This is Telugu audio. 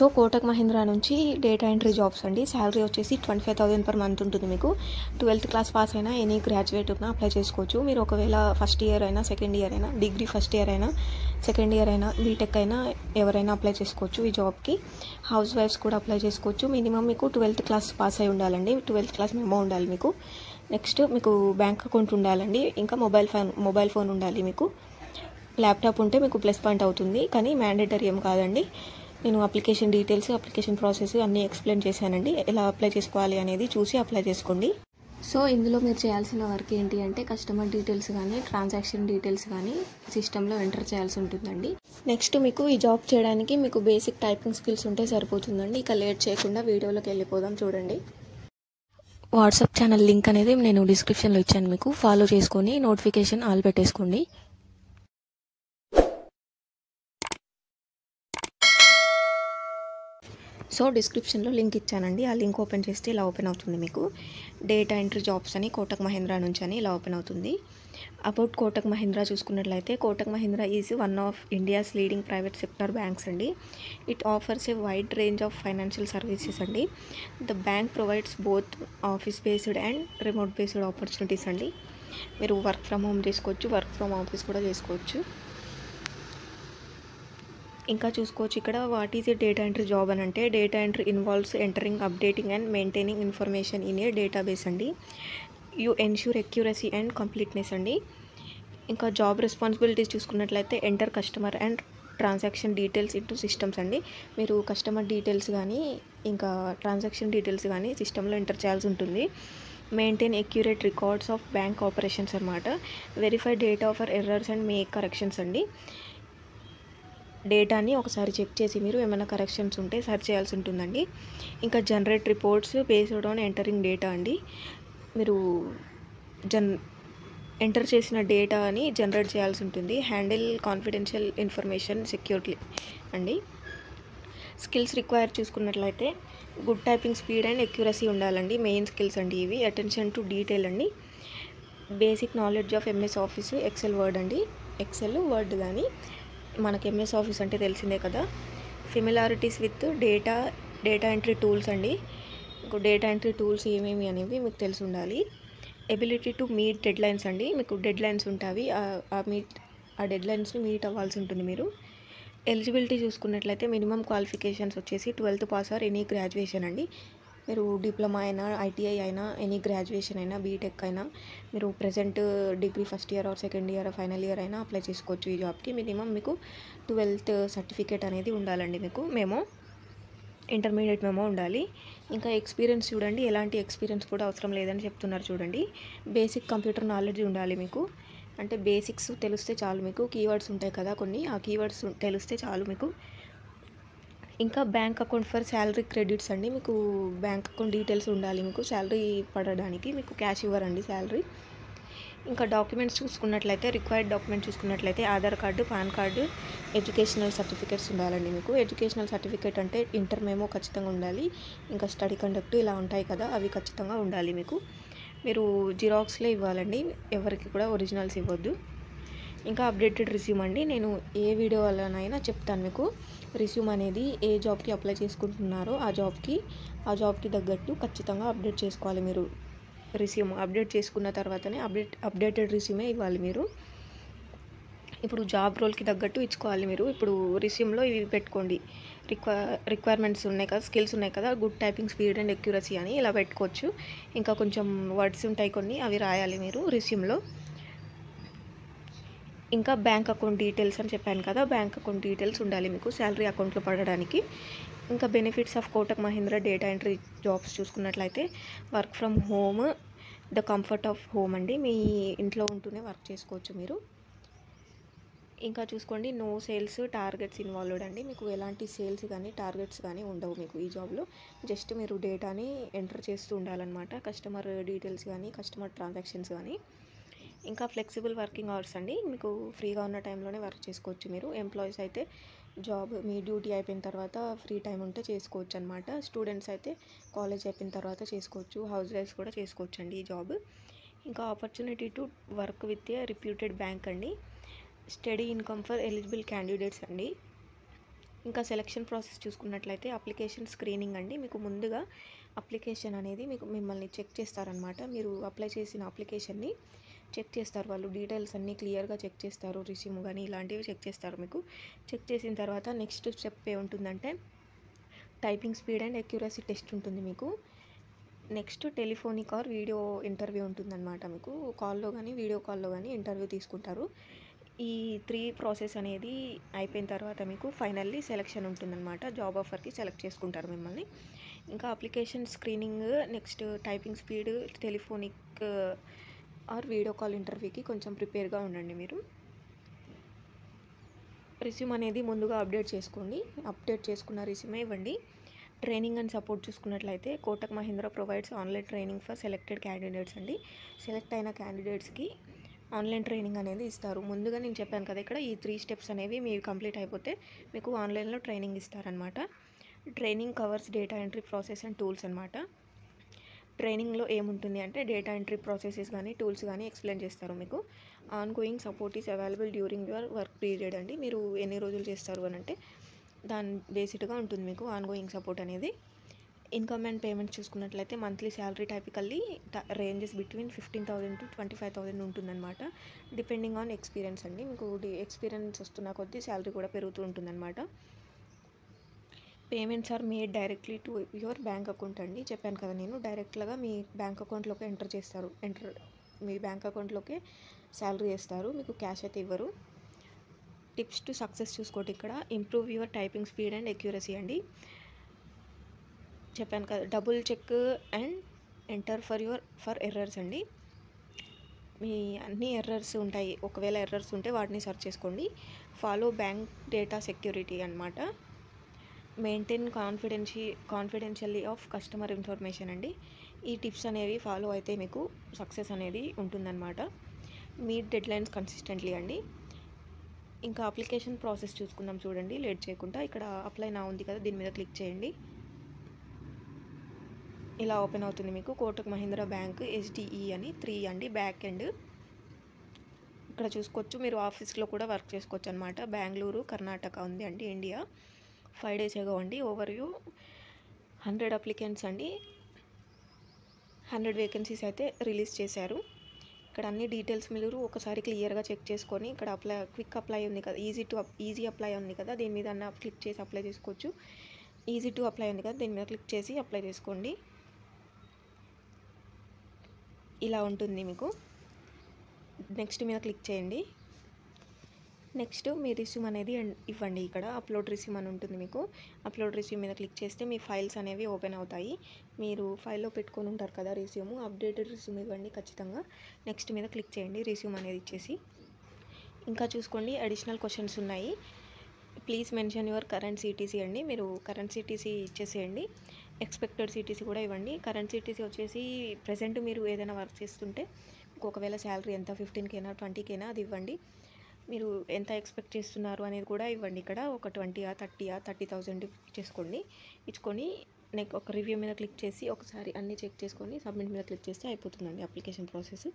సో కోటక్ మహీంద్రా నుంచి డేటా ఎంట్రీ జాబ్స్ అండి. శాలరీ వచ్చేసి 25,000 పర్ మంత్ ఉంటుంది. మీకు 12th క్లాస్ పాస్ అయినా ఎనీ గ్రాడ్యుయేట్ ఉన్నా అప్లై చేసుకోవచ్చు. మీరు ఒకవేళ ఫస్ట్ ఇయర్ అయినా సెకండ్ ఇయర్ అయినా డిగ్రీ ఫస్ట్ ఇయర్ అయినా సెకండ్ ఇయర్ అయినా బీటెక్ అయినా ఎవరైనా అప్లై చేసుకోవచ్చు ఈ జాబ్కి. హౌస్ వైఫ్స్ కూడా అప్లై చేసుకోవచ్చు. మినిమం మీకు 12th క్లాస్ పాస్ అయి ఉండాలండి. 12th క్లాస్ మెమో ఉండాలి మీకు. నెక్స్ట్ మీకు బ్యాంక్ అకౌంట్ ఉండాలండి. ఇంకా మొబైల్ ఫోన్ ఉండాలి మీకు. ల్యాప్టాప్ ఉంటే మీకు ప్లస్ పాయింట్ అవుతుంది, కానీ మ్యాండేటరీ ఏం కాదండి. నేను అప్లికేషన్ డీటెయిల్స్, అప్లికేషన్ ప్రాసెస్ అన్నీ ఎక్స్ప్లెయిన్ చేశానండి. ఎలా అప్లై చేసుకోవాలి అనేది చూసి అప్లై చేసుకోండి. సో ఇందులో మీరు చేయాల్సిన వర్క్ ఏంటి అంటే కస్టమర్ డీటెయిల్స్ కానీ ట్రాన్సాక్షన్ డీటెయిల్స్ కానీ సిస్టంలో ఎంటర్ చేయాల్సి ఉంటుందండి. నెక్స్ట్ మీకు ఈ జాబ్ చేయడానికి మీకు బేసిక్ టైపింగ్ స్కిల్స్ ఉంటే సరిపోతుందండి. ఇక లేట్ చేయకుండా వీడియోలోకి వెళ్ళిపోదాం. చూడండి, వాట్సాప్ ఛానల్ లింక్ అనేది నేను డిస్క్రిప్షన్లో ఇచ్చాను. మీకు ఫాలో చేసుకొని నోటిఫికేషన్ ఆల్ పెట్టేసుకోండి. సో డిస్క్రిప్షన్లో లింక్ ఇచ్చానండి. ఆ లింక్ ఓపెన్ చేస్తే ఇలా ఓపెన్ అవుతుంది. మీకు డేటా ఎంట్రీ జాబ్స్ అని కోటక్ మహీంద్రా నుంచి అని ఇలా ఓపెన్ అవుతుంది. అబౌట్ కోటక్ మహీంద్రా చూసుకున్నట్లయితే Kotak Mahindra is one of India's leading private sector banks అండి. It offers a wide range of financial services అండి. The bank provides both office based and remote based opportunities అండి. మీరు వర్క్ ఫ్రమ్ హోమ్ చేసుకోవచ్చు, వర్క్ ఫ్రమ్ ఆఫీస్ కూడా చేసుకోవచ్చు. ఇంకా చూసుకోవచ్చు ఇక్కడ what is a data entry job అని అంటే data entry involves entering, updating and maintaining information in a database అండి. You ensure accuracy and completeness అండి. ఇంకా జాబ్ రెస్పాన్సిబిలిటీస్ చూసుకున్నట్లయితే enter customer and transaction details into systems అండి. మీరు కస్టమర్ డీటెయిల్స్ కానీ ఇంకా ట్రాన్సాక్షన్ డీటెయిల్స్ కానీ సిస్టంలో ఎంటర్ చేయాల్సి ఉంటుంది. Maintain accurate records of bank operations అనమాట. Verify data for errors and make corrections అండి. డేటాని ఒకసారి చెక్ చేసి మీరు ఏమైనా కరెక్షన్స్ ఉంటే సెర్చ్ చేయాల్సి ఉంటుందండి. ఇంకా generate reports based on entering data అండి. మీరు ఎంటర్ చేసిన డేటాని జనరేట్ చేయాల్సి ఉంటుంది. హ్యాండిల్ కాన్ఫిడెన్షియల్ ఇన్ఫర్మేషన్ సెక్యూరిటీ అండి. స్కిల్స్ రిక్వైర్ చూసుకున్నట్లయితే good typing speed and accuracy ఉండాలండి. మెయిన్ స్కిల్స్ అండి ఇవి. అటెన్షన్ టు డీటెయిల్ అండి. Basic knowledge of MS office, excel, word అండి. ఎక్సెల్, వర్డ్ కానీ మనకి ఎంఎస్ ఆఫీస్ అంటే తెలిసిందే కదా. Similarities with data entry tools అండి. డేటా ఎంట్రీ టూల్స్ ఏమేమి అనేవి మీకు తెలిసి ఉండాలి. Ability to meet dead lines అండి. మీకు డెడ్ లైన్స్ ఉంటాయి, ఆ డెడ్ లైన్స్ని మీట్ అవ్వాల్సి ఉంటుంది మీరు. ఎలిజిబిలిటీ చూసుకున్నట్లయితే మినిమం క్వాలిఫికేషన్స్ వచ్చేసి 12th pass or any graduation అండి. మీరు డిప్లొమా అయినా, ఐటీఐ అయినా, ఎనీ గ్రాడ్యుయేషన్ అయినా, బీటెక్ అయినా, మీరు present degree first year are second year final year అయినా అప్లై చేసుకోవచ్చు ఈ జాబ్కి. మినిమం మీకు 12th సర్టిఫికేట్ అనేది ఉండాలండి. మీకు మెమో, ఇంటర్మీడియట్ మెమో ఉండాలి. ఇంకా ఎక్స్పీరియన్స్ చూడండి, ఎలాంటి ఎక్స్పీరియన్స్ కూడా అవసరం లేదని చెప్తున్నారు చూడండి. బేసిక్ కంప్యూటర్ నాలెడ్జ్ ఉండాలి మీకు. అంటే బేసిక్స్ తెలిస్తే చాలు మీకు. కీవర్డ్స్ ఉంటాయి కదా కొన్ని, ఆ కీవర్డ్స్ తెలిస్తే చాలు మీకు. ఇంకా bank account for salary credits అండి. మీకు బ్యాంక్ అకౌంట్ డీటెయిల్స్ ఉండాలి మీకు. శాలరీ పడడానికి మీకు క్యాష్ ఇవ్వరండి శాలరీ. ఇంకా డాక్యుమెంట్స్ చూసుకున్నట్లయితే రిక్వైర్డ్ డాక్యుమెంట్ చూసుకున్నట్లయితే Aadhaar card, pan card, educational certificates ఉండాలండి మీకు. ఎడ్యుకేషనల్ సర్టిఫికేట్ అంటే ఇంటర్ మెమో ఖచ్చితంగా ఉండాలి. ఇంకా స్టడీ కండక్ట్ ఇలా ఉంటాయి కదా, అవి ఖచ్చితంగా ఉండాలి మీకు. మీరు జిరాక్స్లే ఇవ్వాలండి, ఎవరికి కూడా ఒరిజినల్స్ ఇవ్వద్దు. ఇంకా అప్డేటెడ్ రిజ్యూమ్ అండి. నేను ఏ వీడియో వల్లనైనా చెప్తాను మీకు. రిజ్యూమ్ అనేది ఏ జాబ్కి అప్లై చేసుకుంటున్నారో ఆ జాబ్కి తగ్గట్టు ఖచ్చితంగా అప్డేట్ చేసుకోవాలి మీరు. రిజ్యూమ్ అప్డేట్ చేసుకున్న తర్వాతనే అప్డేటెడ్ రిజ్యూమే ఇవ్వాలి మీరు. ఇప్పుడు జాబ్ రోల్కి తగ్గట్టు ఇచ్చుకోవాలి మీరు. ఇప్పుడు రిజ్యూమ్లో ఇవి పెట్టుకోండి. రిక్వైర్మెంట్స్ ఉన్నాయి కదా, స్కిల్స్ ఉన్నాయి కదా, good typing speed and accuracy అని ఇలా పెట్టుకోవచ్చు. ఇంకా కొంచెం వర్డ్స్ ఉంటాయి కొన్ని, అవి రాయాలి మీరు రిజ్యూమ్లో. ఇంకా బ్యాంక్ అకౌంట్ డీటెయిల్స్ అని చెప్పాను కదా, బ్యాంక్ అకౌంట్ డీటెయిల్స్ ఉండాలి మీకు శాలరీ అకౌంట్లో పడడానికి. ఇంకా benefits of Kotak Mahindra data entry jobs చూసుకున్నట్లయితే work from home, the comfort of home అండి. మీ ఇంట్లో ఉంటూనే వర్క్ చేసుకోవచ్చు మీరు. ఇంకా చూసుకోండి, నో సేల్స్ టార్గెట్స్ ఇన్వాల్వ్డ్ అండి. మీకు ఎలాంటి సేల్స్ కానీ టార్గెట్స్ కానీ ఉండవు మీకు ఈ జాబ్లో. జస్ట్ మీరు డేటాని ఎంటర్ చేస్తూ ఉండాలన్నమాట. కస్టమర్ డీటెయిల్స్ కానీ, కస్టమర్ ట్రాన్సాక్షన్స్ కానీ. ఇంకా ఫ్లెక్సిబుల్ వర్కింగ్ అవర్స్ అండి. మీకు ఫ్రీగా ఉన్న టైంలోనే వర్క్ చేసుకోవచ్చు మీరు. ఎంప్లాయీస్ అయితే జాబ్ మీ డ్యూటీ అయిపోయిన తర్వాత ఫ్రీ టైం ఉంటే చేసుకోవచ్చు అనమాట. స్టూడెంట్స్ అయితే కాలేజ్ అయిపోయిన తర్వాత చేసుకోవచ్చు. హౌస్ వైఫ్స్ కూడా చేసుకోవచ్చు అండి ఈ జాబ్. ఇంకా opportunity to work with a reputed bank అండి. Steady income for eligible candidates అండి. ఇంకా సెలక్షన్ ప్రాసెస్ చూసుకున్నట్లయితే అప్లికేషన్ స్క్రీనింగ్ అండి. మీకు ముందుగా అప్లికేషన్ అనేది మిమ్మల్ని చెక్ చేస్తారనమాట. మీరు అప్లై చేసిన అప్లికేషన్ని చెక్ చేస్తారు వాళ్ళు. డీటెయిల్స్ అన్నీ క్లియర్గా చెక్ చేస్తారు. రిజ్యూమ్ కానీ ఇలాంటివి చెక్ చేస్తారు మీకు. చెక్ చేసిన తర్వాత నెక్స్ట్ స్టెప్ ఏముంటుందంటే typing speed and accuracy test ఉంటుంది మీకు. Next telephonic or video interview ఉంటుందన్నమాట. మీకు కాల్లో కానీ వీడియో కాల్లో కానీ ఇంటర్వ్యూ తీసుకుంటారు. ఈ 3 ప్రాసెస్ అనేది అయిపోయిన తర్వాత మీకు ఫైనల్లీ సెలెక్షన్ ఉంటుందన్నమాట. జాబ్ ఆఫర్కి సెలెక్ట్ చేసుకుంటారు మిమ్మల్ని. ఇంకా application screening, next typing speed, telephonic or video call ఇంటర్వ్యూకి కొంచెం ప్రిపేర్గా ఉండండి మీరు. రిజ్యూమ్ అనేది ముందుగా అప్డేట్ చేసుకోండి. అప్డేట్ చేసుకున్న రిజ్యూమే ఇవ్వండి. ట్రైనింగ్ అండ్ సపోర్ట్ చూసుకున్నట్లయితే Kotak Mahindra provides online training for selected candidates అండి. సెలెక్ట్ అయిన క్యాండిడేట్స్కి ఆన్లైన్ ట్రైనింగ్ అనేది ఇస్తారు. ముందుగా నేను చెప్పాను కదా, ఇక్కడ ఈ 3 స్టెప్స్ అనేవి మీరు కంప్లీట్ అయిపోతే మీకు ఆన్లైన్లో ట్రైనింగ్ ఇస్తారనమాట. Training covers data entry process and tools అనమాట. ట్రైనింగ్లో ఏముంటుంది అంటే డేటా ఎంట్రీ ప్రాసెసెస్ కానీ టూల్స్ కానీ ఎక్స్ప్లెయిన్ చేస్తారు మీకు. Ongoing support is available during your work period అండి. మీరు ఎన్ని రోజులు చేస్తారు అని అంటే దాని బేసిక్గా ఉంటుంది మీకు ఆన్ గోయింగ్ సపోర్ట్ అనేది. ఇన్కమ్ అండ్ పేమెంట్ చూసుకున్నట్లయితే monthly salary typically ranges between 15,000 to 25,000 ఉంటుందన్నమాట. డిపెండింగ్ ఆన్ ఎక్స్పీరియన్స్ అండి. మీకు ఎక్స్పీరియన్స్ వస్తున్న కొద్దీ శాలరీ కూడా పెరుగుతూ ఉంటుందన్నమాట. Payments are made directly to your bank account అండి. చెప్పాను కదా నేను, డైరెక్ట్గా మీ బ్యాంక్ అకౌంట్లోకి మీ బ్యాంక్ అకౌంట్లోకి శాలరీ వేస్తారు. మీకు క్యాష్ అయితే ఇవ్వరు. టిప్స్ టు సక్సెస్ చూసుకోండి. ఇక్కడ improve your typing speed and accuracy అండి. చెప్పాను కదా, double check and enter for errors అండి. మీ అన్ని ఎర్రర్స్ ఉంటాయి. ఒకవేళ ఎర్రర్స్ ఉంటే వాటిని సెర్చ్ చేసుకోండి. ఫాలో బ్యాంక్ డేటా సెక్యూరిటీ అనమాట. Maintain confidentially of customer information అండి. ఈ టిప్స్ అనేవి ఫాలో అయితే మీకు సక్సెస్ అనేది ఉంటుందన్నమాట. మీట్ డెడ్ లైన్స్ కన్సిస్టెంట్లీ అండి. ఇంకా అప్లికేషన్ ప్రాసెస్ చూసుకుందాం చూడండి లేట్ చేయకుండా. ఇక్కడ అప్లై నా ఉంది కదా, దీని మీద క్లిక్ చేయండి. ఇలా ఓపెన్ అవుతుంది మీకు. కోటక్ మహీంద్రా బ్యాంక్ SDE అని 3 అండి బ్యాక్ ఎండ్. ఇక్కడ చూసుకోవచ్చు, మీరు ఆఫీస్లో కూడా వర్క్ చేసుకోవచ్చు అనమాట. బెంగళూరు కర్ణాటక ఉంది అండి, ఇండియా. 5 days ago అండి. ఓవర్వ్యూ 100 అప్లికెంట్స్ అండి. 100 వేకెన్సీస్ అయితే రిలీజ్ చేశారు. ఇక్కడ అన్ని డీటెయిల్స్ మీరు ఒకసారి క్లియర్గా చెక్ చేసుకొని ఇక్కడ క్విక్ అప్లై ఉంది కదా, ఈజీ అప్లై ఉంది కదా, దీని మీద క్లిక్ చేసి అప్లై చేసుకోవచ్చు. ఈజీ టు అప్లై ఉంది కదా, దీని మీద క్లిక్ చేసి అప్లై చేసుకోండి. ఇలా ఉంటుంది మీకు. నెక్స్ట్ మీద క్లిక్ చేయండి. నెక్స్ట్ మీ రిజ్యూమ్ అనేది ఇవ్వండి. ఇక్కడ అప్లోడ్ రిజ్యూమ్ అని ఉంటుంది మీకు. అప్లోడ్ రిజ్యూమ్ మీద క్లిక్ చేస్తే మీ ఫైల్స్ అనేవి ఓపెన్ అవుతాయి. మీరు ఫైల్లో పెట్టుకొని ఉంటారు కదా రిజ్యూమ్, అప్డేటెడ్ రిజ్యూమ్ ఇవ్వండి ఖచ్చితంగా. నెక్స్ట్ మీద క్లిక్ చేయండి రిజ్యూమ్ అనేది ఇచ్చేసి. ఇంకా చూసుకోండి, అడిషనల్ క్వశ్చన్స్ ఉన్నాయి. Please mention your current CTC అండి. మీరు కరెంట్ CTC ఇచ్చేసేయండి. ఎక్స్పెక్టెడ్ CTC కూడా ఇవ్వండి. కరెంట్ CTC వచ్చేసి ప్రెజెంట్ మీరు ఏదైనా వర్క్ చేస్తుంటే ఒకవేళ శాలరీ ఎంత 15Kనా 20Kనా అది ఇవ్వండి. మీరు ఎంత ఎక్స్పెక్ట్ చేస్తున్నారు అనేది కూడా ఇవ్వండి. ఇక్కడ ఒక 20,000 30,000 30,000 చేసుకోండి. ఇచ్చుకొని ఒక రివ్యూ మీద క్లిక్ చేసి ఒకసారి అన్నీ చెక్ చేసుకొని సబ్మిట్ మీద క్లిక్ చేస్తే అయిపోతుందండి అప్లికేషన్ ప్రాసెస్.